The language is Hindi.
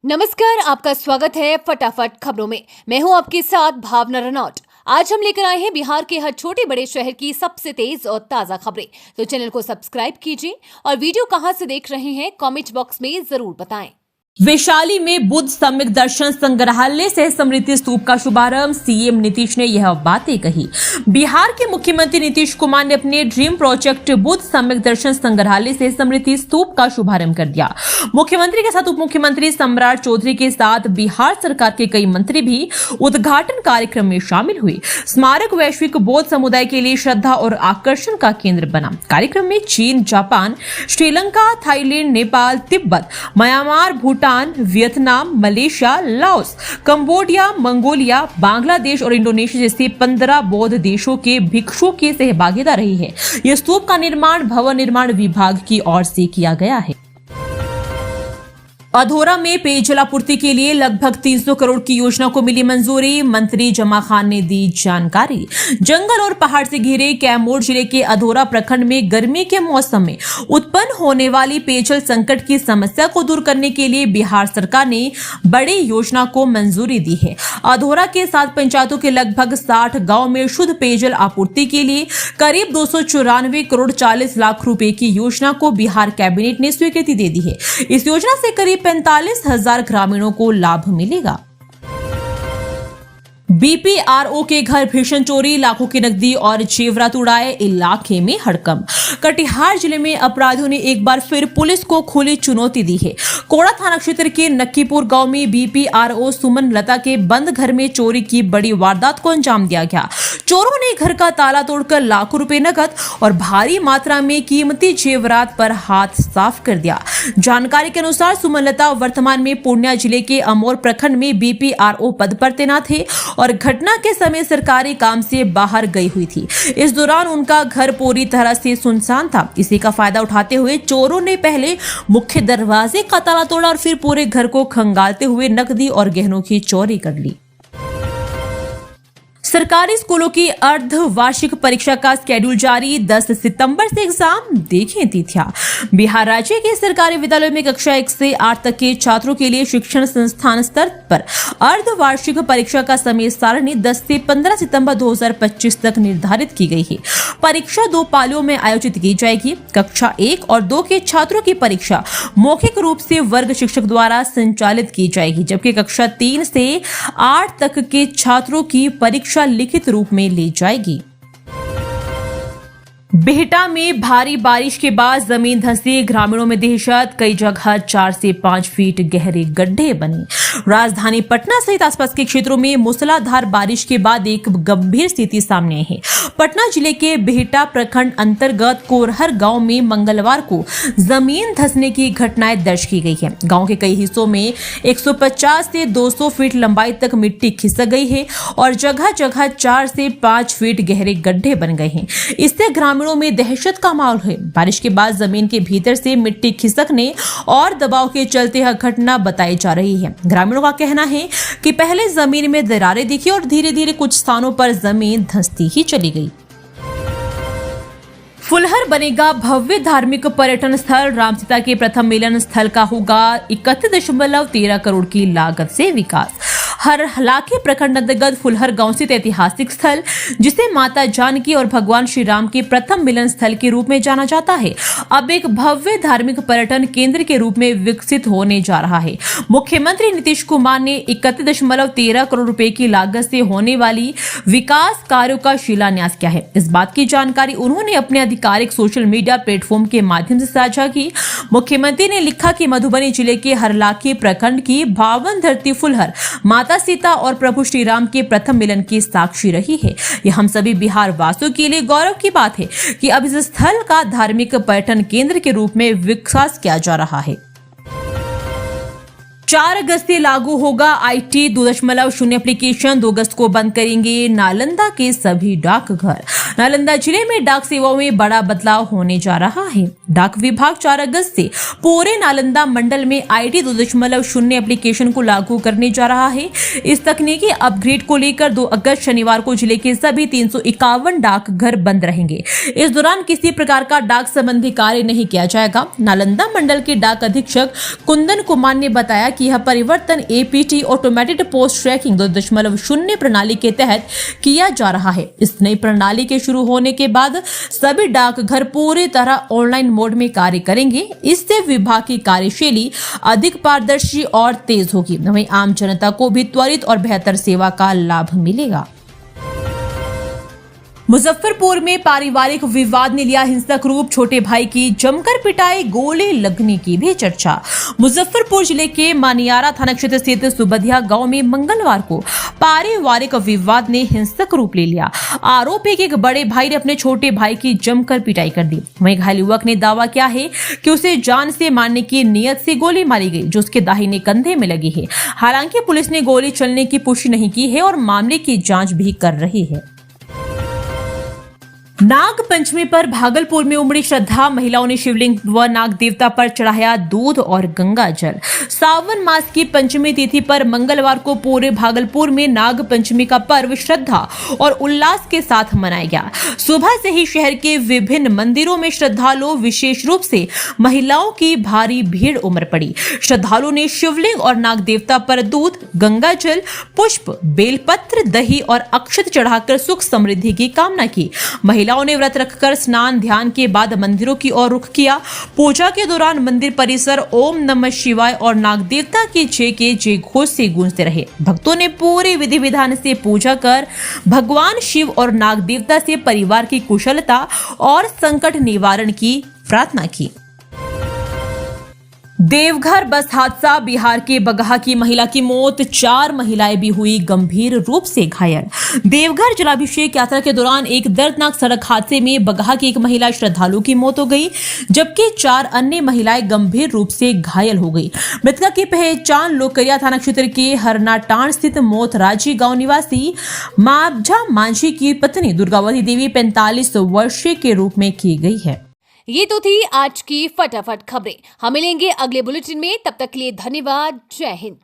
नमस्कार, आपका स्वागत है फटाफट खबरों में। मैं हूं आपके साथ भावना रनौट। आज हम लेकर आए हैं बिहार के हर छोटे बड़े शहर की सबसे तेज और ताजा खबरें। तो चैनल को सब्सक्राइब कीजिए और वीडियो कहां से देख रहे हैं कमेंट बॉक्स में जरूर बताएं। वैशाली में बुद्ध सम्यक दर्शन संग्रहालय सह स्मृति स्तूप का शुभारंभ। सीएम नीतीश ने यह बातें कही। बिहार के मुख्यमंत्री नीतीश कुमार ने अपने ड्रीम प्रोजेक्ट बुद्ध सम्यक दर्शन संग्रहालय सह स्मृति स्तूप का शुभारंभ कर दिया। मुख्यमंत्री के साथ उप मुख्यमंत्री सम्राट चौधरी के साथ बिहार सरकार के कई मंत्री भी उद्घाटन कार्यक्रम में शामिल हुए। स्मारक वैश्विक बौद्ध समुदाय के लिए श्रद्धा और आकर्षण का केंद्र बना। कार्यक्रम में चीन, Japan, Sri Lanka, Thailand, Nepal, Tibet, Myanmar, Bhutan, Vietnam, Malaysia, Laos, Cambodia, Mongolia, Bangladesh और इंडोनेशिया जैसे 15 बौद्ध देशों के भिक्षुओं की सहभागिता रही है। यह स्तूप का निर्माण भवन निर्माण विभाग की ओर से किया गया है। अधौरा में पेयजल आपूर्ति के लिए लगभग 300 करोड़ की योजना को मिली मंजूरी। मंत्री जमा खान ने दी जानकारी। जंगल और पहाड़ से घिरे कैमूर जिले के अधौरा प्रखंड में गर्मी के मौसम में उत्पन्न होने वाली पेयजल संकट की समस्या को दूर करने के लिए बिहार सरकार ने बड़ी योजना को मंजूरी दी है। अधौरा के 7 पंचायतों के लगभग 60 गाँव में शुद्ध पेयजल आपूर्ति के लिए करीब 294 करोड़ 40 लाख रुपए की योजना को बिहार कैबिनेट ने स्वीकृति दे दी है। इस योजना से करीब 45,000 ग्रामीणों को लाभ मिलेगा। बीपीआरओ के घर भीषण चोरी, लाखों की नकदी और जेवरात उड़ाए, इलाके में हड़कंप। कटिहार जिले में अपराधियों ने एक बार फिर पुलिस को खुली चुनौती दी है। कोड़ा थाना क्षेत्र के नक्कीपुर गांव में बीपीआरओ सुमन लता के बंद घर में चोरी की बड़ी वारदात को अंजाम दिया गया। चोरों ने घर का ताला तोड़कर लाखों रुपए नकद और भारी मात्रा में कीमती जेवरात पर हाथ साफ कर दिया। जानकारी के अनुसार सुमन लता वर्तमान में पूर्णिया जिले के अमोर प्रखंड में बीपीआरओ पद पर तैनात थे और घटना के समय सरकारी काम से बाहर गई हुई थी। इस दौरान उनका घर पूरी तरह से सुनसान था। इसी का फायदा उठाते हुए चोरों ने पहले मुख्य दरवाजे का ताला तोड़ा और फिर पूरे घर को खंगालते हुए नकदी और गहनों की चोरी कर ली। सरकारी स्कूलों की अर्धवार्षिक परीक्षा का शेड्यूल जारी। 10 सितंबर से एग्जाम, देखें तिथियां। बिहार राज्य के सरकारी विद्यालयों में कक्षा 1 से 8 तक के छात्रों के लिए शिक्षण संस्थान स्तर पर अर्धवार्षिक परीक्षा का समय सारणी 10 से 15 सितंबर 2025 तक निर्धारित की गई है। परीक्षा 2 पालियों में आयोजित की जाएगी। कक्षा 1 और 2 के छात्रों की परीक्षा मौखिक रूप से वर्ग शिक्षक द्वारा संचालित की जाएगी, जबकि कक्षा 3 से 8 तक के छात्रों की परीक्षा लिखित रूप में ली जाएगी। बिहटा में भारी बारिश के बाद जमीन धंसी, ग्रामीणों में दहशत। कई जगह 4 से 5 फीट गहरे गड्ढे बने। राजधानी पटना सहित आसपास के क्षेत्रों में मूसलाधार बारिश के बाद एक गंभीर स्थिति सामने आई है। पटना जिले के बिहटा प्रखंड अंतर्गत कोरहर गांव में मंगलवार को जमीन धंसने की घटनाएं दर्ज की गई है। गांव के कई हिस्सों में 150 से 200 फीट लंबाई तक मिट्टी खिसक गई है और जगह जगह 4 से 5 फीट गहरे गड्ढे बन गए हैं। इससे ग्रामीणों में दहशत का माहौल है। बारिश के बाद जमीन के भीतर से मिट्टी खिसकने और दबाव के चलते यह घटना बताई जा रही है। ग्रामीणों का कहना है कि पहले जमीन में दरारें दिखी और धीरे धीरे कुछ स्थानों पर जमीन धंसती ही चली गई। फुलहर बनेगा भव्य धार्मिक पर्यटन स्थल। रामसीता के प्रथम मिलन स्थल का होगा 31.13 करोड़ की लागत से विकास। हरलाखे प्रखंड अंतर्गत फुलहर गांव स्थित ऐतिहासिक स्थल, जिसे माता जानकी और भगवान श्री राम के प्रथम मिलन स्थल के रूप में जाना जाता है, अब एक भव्य धार्मिक पर्यटन केंद्र के रूप में विकसित होने जा रहा है। मुख्यमंत्री नीतीश कुमार ने 31.13 करोड़ रुपए की लागत से होने वाली विकास कार्यों का शिलान्यास किया है। इस बात की जानकारी उन्होंने अपने आधिकारिक सोशल मीडिया प्लेटफॉर्म के माध्यम से साझा की। मुख्यमंत्री ने लिखा कि मधुबनी जिले के हरलाखे प्रखंड की पावन धरती फुलहर माता सीता और प्रभु श्री राम के प्रथम मिलन की साक्षी रही है। यह हम सभी बिहार वासियों के लिए गौरव की बात है कि अब इस स्थल का धार्मिक पर्यटन केंद्र के रूप में विकास किया जा रहा है। 4 अगस्त से लागू होगा IT 2.0 एप्लीकेशन। 2 अगस्त को बंद करेंगे नालंदा के सभी डाकघर। नालंदा जिले में डाक सेवाओं में बड़ा बदलाव होने जा रहा है। डाक विभाग 4 अगस्त से पूरे नालंदा मंडल में IT 2.0 एप्लीकेशन को लागू करने जा रहा है। इस तकनीकी अपग्रेड को लेकर 2 अगस्त शनिवार को जिले के सभी 351 डाकघर बंद रहेंगे। इस दौरान किसी प्रकार का डाक संबंधी कार्य नहीं किया जाएगा। नालंदा मंडल के डाक अधीक्षक कुंदन कुमार ने बताया कि यह परिवर्तन APT ऑटोमेटेड पोस्ट ट्रैकिंग 2.0 प्रणाली के तहत किया जा रहा है। इस नई प्रणाली के शुरू होने के बाद सभी डाकघर पूरी तरह ऑनलाइन मोड में कार्य करेंगे। इससे विभाग की कार्यशैली अधिक पारदर्शी और तेज होगी। वहीं आम जनता को भी त्वरित और बेहतर सेवा का लाभ मिलेगा। मुजफ्फरपुर में पारिवारिक विवाद ने लिया हिंसक रूप, छोटे भाई की जमकर पिटाई, गोली लगने की भी चर्चा। मुजफ्फरपुर जिले के मानियारा थाना क्षेत्र स्थित सुबधिया गांव में मंगलवार को पारिवारिक विवाद ने हिंसक रूप ले लिया। आरोप है कि एक बड़े भाई ने अपने छोटे भाई की जमकर पिटाई कर दी। वहीं घायल युवक ने दावा किया है कि उसे जान से मारने की नियत से गोली मारी गई, जो उसके दाहिने कंधे में लगी है। हालांकि पुलिस ने गोली चलने की पुष्टि नहीं की है और मामले की जांच भी कर रही है। नाग पंचमी पर भागलपुर में उमड़ी श्रद्धा, महिलाओं ने शिवलिंग व नाग देवता पर चढ़ाया दूध और गंगा जल। सावन मास की पंचमी तिथि पर मंगलवार को पूरे भागलपुर में नाग पंचमी का पर्व श्रद्धा और उल्लास के साथ मनाया गया। सुबह से ही शहर के विभिन्न मंदिरों में श्रद्धालुओं, विशेष रूप से महिलाओं की भारी भीड़ उमड़ पड़ी। श्रद्धालुओं ने शिवलिंग और नाग देवता पर दूध, गंगा जल, पुष्प, बेलपत्र, दही और अक्षत चढ़ाकर सुख समृद्धि की कामना की। महिलाओं ने व्रत रखकर स्नान ध्यान के बाद मंदिरों की ओर रुख किया। पूजा के दौरान मंदिर परिसर ओम नमः शिवाय और नाग देवता की जय के जय घोष से गूंजते रहे। भक्तों ने पूरे विधि विधान से पूजा कर भगवान शिव और नाग देवता से परिवार की कुशलता और संकट निवारण की प्रार्थना की। देवघर बस हादसा, बिहार के बगहा की महिला की मौत, 4 महिलाएं भी हुई गंभीर रूप से घायल। देवघर जलाभिषेक यात्रा के दौरान एक दर्दनाक सड़क हादसे में बगहा की एक महिला श्रद्धालु की मौत हो गई, जबकि 4 अन्य महिलाएं गंभीर रूप से घायल हो गई। मृतका की पहचान लोकरिया थाना क्षेत्र के हरनाटांड स्थित मोथराजी गांव निवासी माबझा मांझी की पत्नी दुर्गावती देवी 45 वर्षीय के रूप में की गई है। ये तो थी आज की फटाफट खबरें। हम मिलेंगे अगले बुलेटिन में, तब तक के लिए धन्यवाद। जय हिंद।